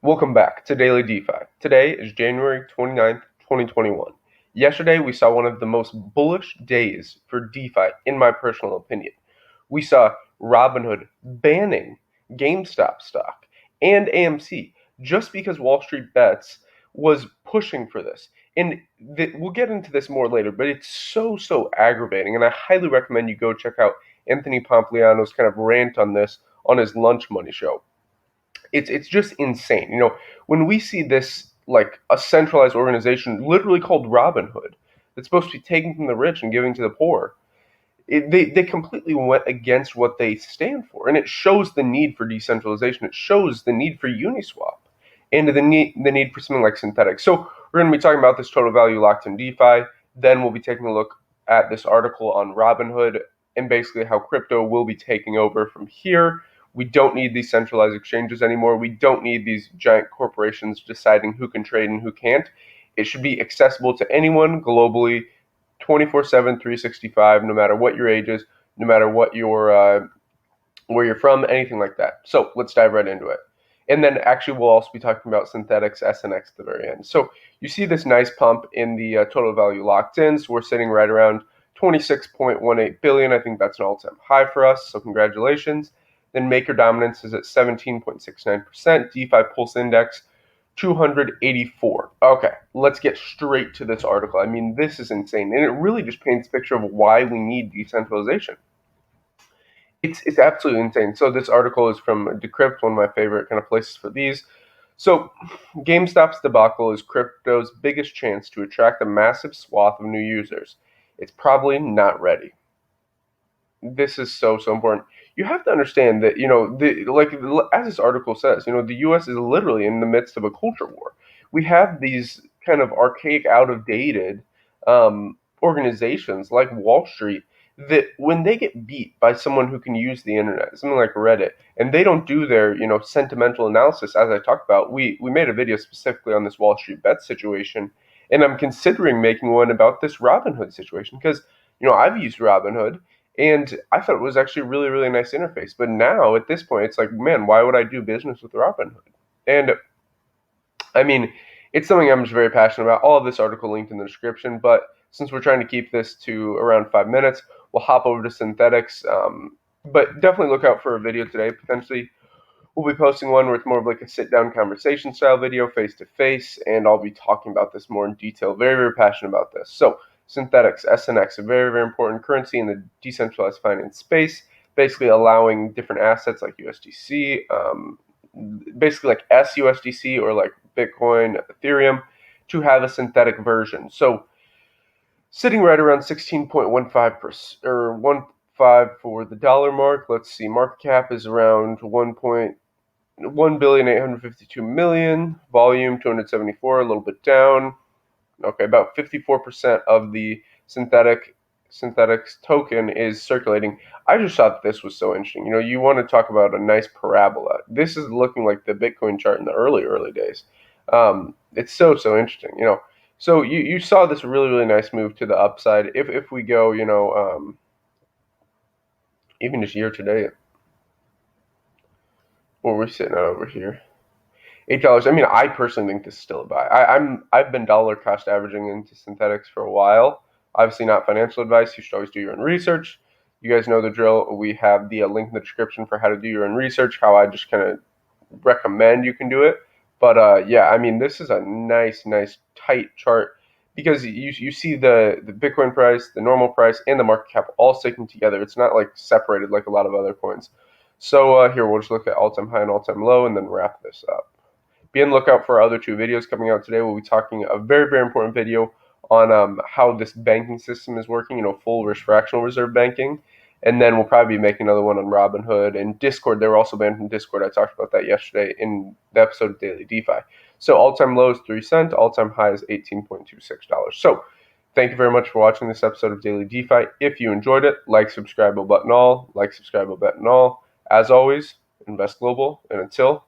Welcome back to Daily DeFi. Today is January 29th, 2021. Yesterday, we saw one of the most bullish days for DeFi, in my personal opinion. We saw Robinhood banning GameStop stock and AMC just because Wall Street Bets was pushing for this. And we'll get into this more later, but it's so aggravating. And I highly recommend you go check out Anthony Pompliano's kind of rant on this on his Lunch Money show. It's just insane. When we see this, like a centralized organization literally called Robinhood that's supposed to be taking from the rich and giving to the poor, they completely went against what they stand for, and it shows the need for decentralization. It shows the need for Uniswap, and the need for something like Synthetix. So we're going to be talking about this total value locked in DeFi. Then we'll be taking a look at this article on Robinhood and basically how crypto will be taking over from here. We don't need these centralized exchanges anymore. We don't need these giant corporations deciding who can trade and who can't. It should be accessible to anyone globally, 24/7, 365, no matter what your age is, no matter what where you're from, anything like that. So let's dive right into it. And then actually we'll also be talking about Synthetix SNX at the very end. So you see this nice pump in the total value locked in. So we're sitting right around 26.18 billion. I think that's an all-time high for us. So congratulations. Then maker dominance is at 17.69%. DeFi Pulse Index 284. Okay, let's get straight to this article. I mean, this is insane. And it really just paints a picture of why we need decentralization. It's absolutely insane. So this article is from Decrypt, one of my favorite kind of places for these. So GameStop's debacle is crypto's biggest chance to attract a massive swath of new users. It's probably not ready. This is so important. You have to understand that as this article says, the U.S. is literally in the midst of a culture war. We have these kind of archaic, out of dated organizations like Wall Street that when they get beat by someone who can use the internet, something like Reddit, and they don't do their sentimental analysis, as I talked about, we made a video specifically on this Wall Street bet situation, and I'm considering making one about this Robinhood situation because I've used Robinhood. And I thought it was actually a really nice interface. But now at this point, it's like, man, why would I do business with Robinhood? And I mean, it's something I'm just very passionate about. All of this article linked in the description. But since we're trying to keep this to around 5 minutes, we'll hop over to Synthetix. But definitely look out for a video today. Potentially, we'll be posting one where it's more of like a sit-down conversation style video, face-to-face. And I'll be talking about this more in detail. Very passionate about this. So Synthetix SNX, a very important currency in the decentralized finance space, basically allowing different assets like USDC, basically like SUSDC or like Bitcoin, Ethereum, to have a synthetic version. So sitting right around 16.15% or 1.5 for the dollar mark. Let's see, market cap is around 1,852,000,000. Volume 274, a little bit down. Okay, about 54% of the Synthetix token is circulating. I just thought this was so interesting. You want to talk about a nice parabola. This is looking like the Bitcoin chart in the early days. It's so interesting. So you saw this really nice move to the upside. If we go, even just year to date, what we're sitting at over here. $8. I mean, I personally think this is still a buy. I've been dollar cost averaging into Synthetix for a while. Obviously, not financial advice. You should always do your own research. You guys know the drill. We have the link in the description for how to do your own research. How I just kind of recommend you can do it. But yeah, I mean, this is a nice tight chart because you see the Bitcoin price, the normal price, and the market cap all sticking together. It's not like separated like a lot of other coins. So here we'll just look at all-time high and all-time low, and then wrap this up. Be on the lookout for our other two videos coming out today. We'll be talking a very important video on how this banking system is working, full fractional reserve banking. And then we'll probably be making another one on Robinhood and Discord. They were also banned from Discord. I talked about that yesterday in the episode of Daily DeFi. So all-time low is 3 cents. All-time high is $18.26. So thank you very much for watching this episode of Daily DeFi. If you enjoyed it, like, subscribe, button all. Like, subscribe, button all. As always, invest global. And until